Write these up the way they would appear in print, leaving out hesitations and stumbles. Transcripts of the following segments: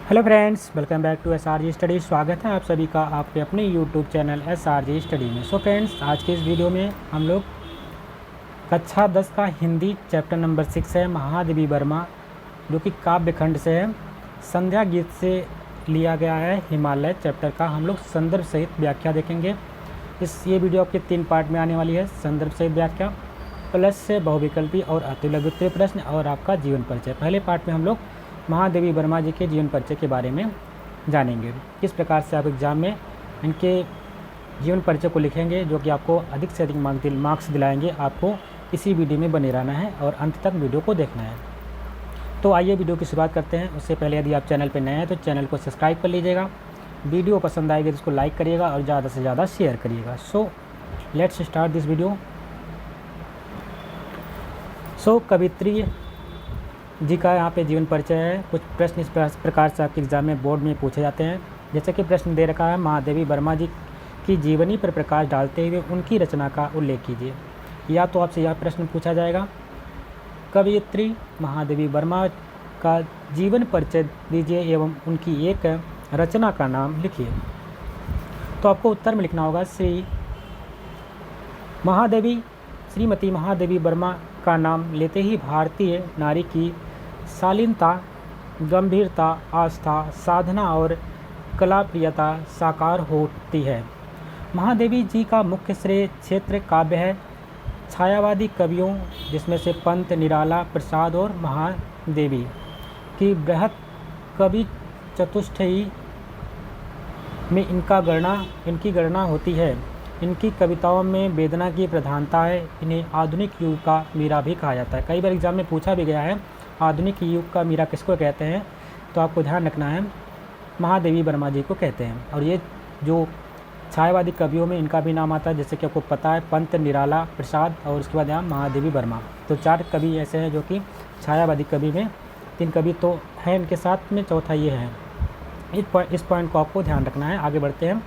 Hello friends, welcome back to SRG study. स्वागत है आप सभी का आपके अपने यूट्यूब चैनल SRG स्टडी में। सो फ्रेंड्स, आज के इस वीडियो में हम लोग कक्षा 10 का हिंदी चैप्टर नंबर 6 है महादेवी वर्मा, जो कि काव्य खंड से है। संध्या गीत से लिया गया है हिमालय चैप्टर का हम लोग संदर्भ सहित व्याख्या देखेंगे। ये वीडियो आपके 3 पार्ट में आने वाली है। संदर्भ सहित व्याख्या प्लस से बहुविकल्पी और अतिलघु उत्तरीय प्रश्न और आपका जीवन परिचय। पहले पार्ट में हम लोग महादेवी वर्मा जी के जीवन परिचय के बारे में जानेंगे, किस प्रकार से आप एग्ज़ाम में इनके जीवन परिचय को लिखेंगे, जो कि आपको अधिक से अधिक मार्क्स दिलाएंगे। आपको इसी वीडियो में बने रहना है और अंत तक वीडियो को देखना है। तो आइए वीडियो की शुरुआत करते हैं। उससे पहले यदि आप चैनल पर नए हैं तो चैनल को सब्सक्राइब कर लीजिएगा। वीडियो पसंद आएगी तो उसको लाइक करिएगा और ज़्यादा से ज़्यादा शेयर करिएगा। So let's start this video. So कवित्री जी का यहाँ पे जीवन परिचय है। कुछ प्रश्न इस प्रकार से आपके एग्जाम में बोर्ड में पूछे जाते हैं। जैसे कि प्रश्न दे रखा है, महादेवी वर्मा जी की जीवनी पर प्रकाश डालते हुए उनकी रचना का उल्लेख कीजिए। या तो आपसे यह प्रश्न पूछा जाएगा, कवयित्री महादेवी वर्मा का जीवन परिचय दीजिए एवं उनकी एक रचना का नाम लिखिए। तो आपको उत्तर में लिखना होगा श्रीमती महादेवी वर्मा का नाम लेते ही भारतीय नारी की शालीनता, गंभीरता, आस्था, साधना और कलाप्रियता साकार होती है। महादेवी जी का मुख्य श्रेय क्षेत्र काव्य है। छायावादी कवियों जिसमें से पंत, निराला, प्रसाद और महादेवी की बृहत कवि चतुष्टयी में इनकी गणना होती है। इनकी कविताओं में वेदना की प्रधानता है। इन्हें आधुनिक युग का मीरा भी कहा जाता है। कई बार एग्जाम में पूछा भी गया है, आधुनिक युग का मीरा किसको कहते हैं, तो आपको ध्यान रखना है महादेवी वर्मा जी को कहते हैं। और ये जो छायावादी कवियों में इनका भी नाम आता है, जैसे कि आपको पता है पंत, निराला, प्रसाद और उसके बाद यहाँ महादेवी वर्मा। तो 4 कवि ऐसे हैं जो कि छायावादी कवि में 3 कवि तो हैं इनके साथ में, चौथा ये है। इस पॉइंट को आपको ध्यान रखना है। आगे बढ़ते हैं।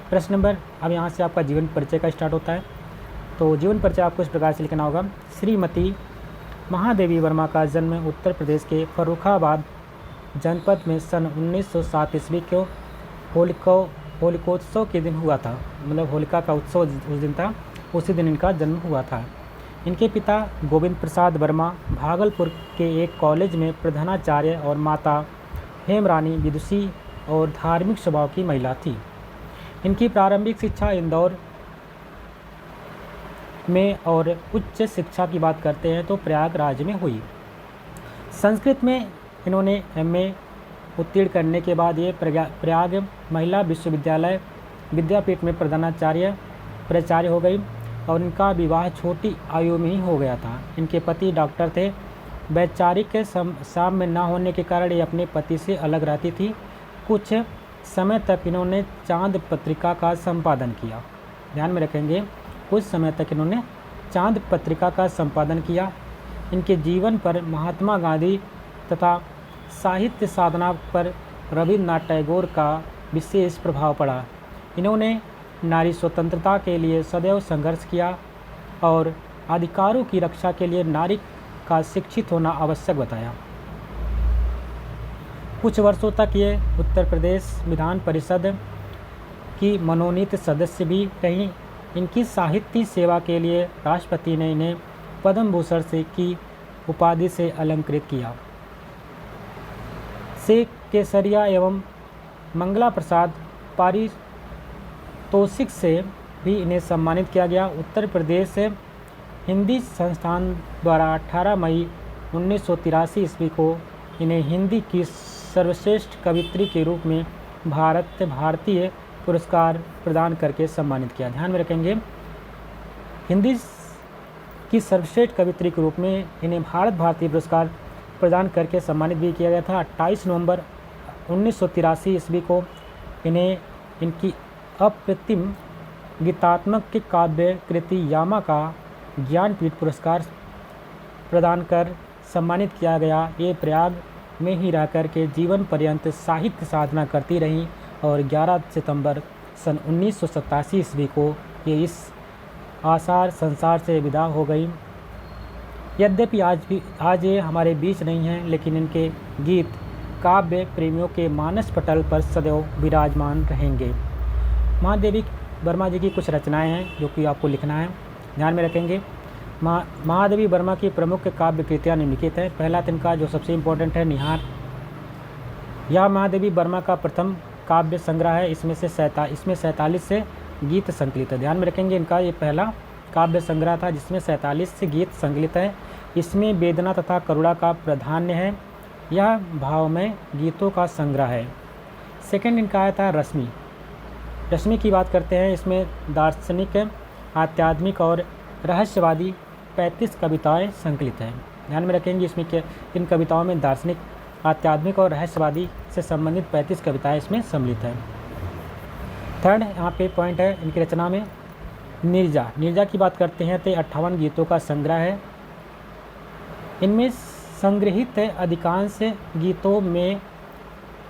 प्रश्न नंबर, अब यहाँ से आपका जीवन परिचय का स्टार्ट होता है। तो जीवन परिचय आपको इस प्रकार से लिखना होगा, श्रीमती महादेवी वर्मा का जन्म उत्तर प्रदेश के फर्रुखाबाद जनपद में सन 1907 ईस्वी को होलिकोत्सव के दिन हुआ था। मतलब होलिका का उत्सव उस दिन था, उसी दिन इनका जन्म हुआ था। इनके पिता गोविंद प्रसाद वर्मा भागलपुर के एक कॉलेज में प्रधानाचार्य और माता हेमरानी विदुषी और धार्मिक स्वभाव की महिला थी। इनकी प्रारंभिक शिक्षा इंदौर में और उच्च शिक्षा की बात करते हैं तो प्रयागराज में हुई। संस्कृत में इन्होंने MA उत्तीर्ण करने के बाद ये प्रयाग महिला विश्वविद्यालय विद्यापीठ में प्राचार्य हो गई और इनका विवाह छोटी आयु में ही हो गया था। इनके पति डॉक्टर थे। वैचारिक साम्य न होने के कारण ये अपने पति से अलग रहती थी। कुछ समय तक इन्होंने चांद पत्रिका का संपादन किया। ध्यान में रखेंगे, कुछ समय तक इन्होंने चांद पत्रिका का संपादन किया। इनके जीवन पर महात्मा गांधी तथा साहित्य साधना पर रविन्द्रनाथ टैगोर का विशेष प्रभाव पड़ा। इन्होंने नारी स्वतंत्रता के लिए सदैव संघर्ष किया और अधिकारों की रक्षा के लिए नारी का शिक्षित होना आवश्यक बताया। कुछ वर्षों तक ये उत्तर प्रदेश विधान परिषद की मनोनीत सदस्य भी रहीं। इनकी साहित्य सेवा के लिए राष्ट्रपति ने इन्हें पद्म भूषण से की उपाधि से अलंकृत किया। से केसरिया एवं मंगला प्रसाद पारितोषिक से भी इन्हें सम्मानित किया गया। उत्तर प्रदेश हिंदी संस्थान द्वारा 18 मई 1983 ईस्वी को इन्हें हिंदी की सर्वश्रेष्ठ कवित्री के रूप में भारतीय पुरस्कार प्रदान करके सम्मानित किया। ध्यान में रखेंगे, हिंदी की सर्वश्रेष्ठ कवित्री के रूप में इन्हें भारतीय पुरस्कार प्रदान करके सम्मानित भी किया गया था। 28 नवंबर 1983 ईस्वी को इन्हें इनकी अप्रतिम गीतात्मक काव्य कृति यामा का ज्ञानपीठ पुरस्कार प्रदान कर सम्मानित किया गया। ये प्रयाग में ही रहकर के जीवन पर्यंत साहित्य साधना करती रहीं और 11 सितंबर सन 1987 ईस्वी को ये इस आसार संसार से विदा हो गई। यद्यपि आज ये हमारे बीच नहीं हैं, लेकिन इनके गीत काव्य प्रेमियों के मानस पटल पर सदैव विराजमान रहेंगे। महादेवी वर्मा जी की कुछ रचनाएं हैं जो कि आपको लिखना है, ध्यान में रखेंगे। महादेवी वर्मा की प्रमुख काव्य कृतियाँ निम्नलिखित हैं। पहला तिनका जो सबसे इम्पोर्टेंट है, निहार। यह महादेवी वर्मा का प्रथम काव्य संग्रह है। इसमें 47 से गीत संकलित है, ध्यान में रखेंगे। इनका ये पहला काव्य संग्रह था जिसमें 47 से गीत संकलित है। इसमें वेदना तथा करुणा का प्राधान्य है। यह भावमय गीतों का संग्रह है। सेकंड इनका आया था रश्मि। रश्मि की बात करते हैं। इसमें दार्शनिक, आध्यात्मिक और रहस्यवादी 35 कविताएं संकलित हैं, ध्यान में रखेंगे। इसमें इन कविताओं में दार्शनिक, आध्यात्मिक और रहस्यवादी से संबंधित 35 कविताएं इसमें सम्मिलित हैं। थर्ड यहाँ पे पॉइंट है इनकी रचना में नीरजा। नीरजा की बात करते हैं तो 58 गीतों का संग्रह है। इनमें संग्रहित अधिकांश गीतों में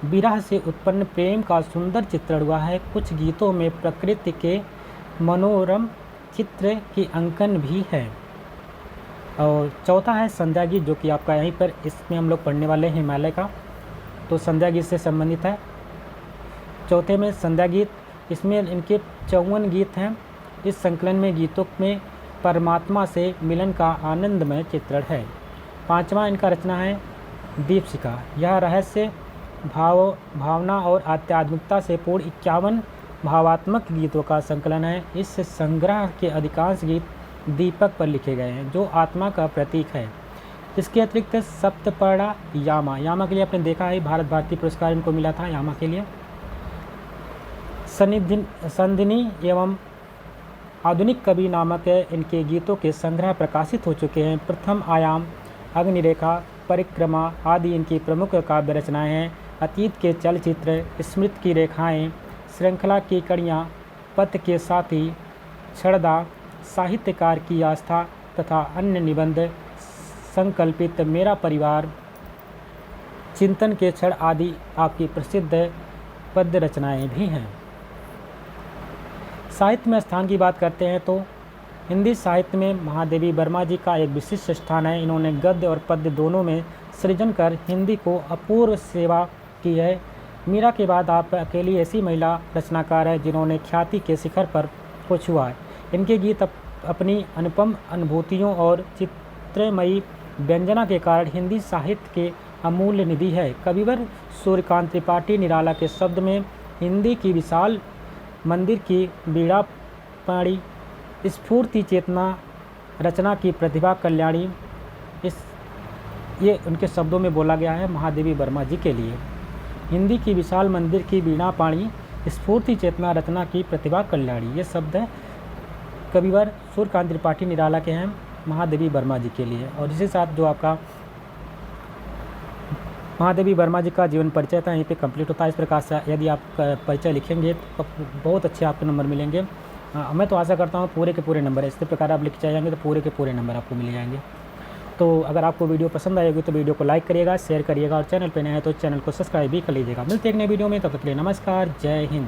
विरह से उत्पन्न प्रेम का सुंदर चित्रण हुआ है। कुछ गीतों में प्रकृति के मनोरम चित्र की अंकन भी है। और चौथा है संध्या गीत, जो कि आपका यहीं पर इसमें हम लोग पढ़ने वाले हैं, हिमालय का, तो संध्या गीत से संबंधित है। चौथे में संध्या गीत, इसमें इनके 54 गीत हैं। इस संकलन में गीतों में परमात्मा से मिलन का आनंदमय चित्रण है। पांचवा इनका रचना है दीपशिखा। यह रहस्य, भावना और आध्यात्मिकता से पूर्ण 51 भावात्मक गीतों का संकलन है। इस संग्रह के अधिकांश गीत दीपक पर लिखे गए हैं, जो आत्मा का प्रतीक है। इसके अतिरिक्त सप्तपर्णा यामा के लिए आपने देखा है, भारत भारती पुरस्कार इनको मिला था यामा के लिए। संधिनी एवं आधुनिक कवि नामक इनके गीतों के संग्रह प्रकाशित हो चुके हैं। प्रथम आयाम, अग्निरेखा, परिक्रमा आदि इनकी प्रमुख काव्य रचनाएं हैं। अतीत के चलचित्र, स्मृति की रेखाएं, श्रृंखला की कड़ियाँ, पथ के साथी, क्षणदा, साहित्यकार की आस्था तथा अन्य निबंध, संकल्पित, मेरा परिवार, चिंतन के क्षण आदि आपकी प्रसिद्ध पद्य रचनाएं भी हैं। साहित्य में स्थान की बात करते हैं तो हिंदी साहित्य में महादेवी वर्मा जी का एक विशिष्ट स्थान है। इन्होंने गद्य और पद्य दोनों में सृजन कर हिंदी को अपूर्व सेवा की है। मीरा के बाद आप अकेली ऐसी महिला रचनाकार है जिन्होंने ख्याति के शिखर पर को छुआ है। इनके गीत अपनी अनुपम अनुभूतियों और चित्रमयी व्यंजना के कारण हिंदी साहित्य के अमूल्य निधि है। कविवर सूर्यकांत त्रिपाठी निराला के शब्द में हिंदी की विशाल मंदिर की बीड़ा पाड़ी, स्फूर्ति चेतना, रचना की प्रतिभा कल्याणी, ये उनके शब्दों में बोला गया है महादेवी वर्मा जी के लिए। हिंदी की विशाल मंदिर की वीणा पाणी, स्फूर्ति चेतना, रचना की प्रतिभा कल्याणी, ये शब्द है कविवर सूर्यकांत त्रिपाठी निराला के हैं महादेवी वर्मा जी के लिए। और इसी साथ जो आपका महादेवी वर्मा जी का जीवन परिचय था यहीं पे कंप्लीट होता है। इस प्रकार से यदि आप परिचय लिखेंगे तो बहुत अच्छे आपको नंबर मिलेंगे। मैं तो आशा करता हूँ पूरे के पूरे नंबर है, इसी प्रकार आप लिख जाएंगे तो पूरे के पूरे नंबर आपको मिल जाएंगे। तो अगर आपको वीडियो पसंद आएगी तो वीडियो को लाइक करिएगा, शेयर करिएगा और चैनल पर नए हैं तो चैनल को सब्सक्राइब भी कर लीजिएगा। मिलते हैं एक नए वीडियो में, तब तक के लिए नमस्कार, जय हिंद।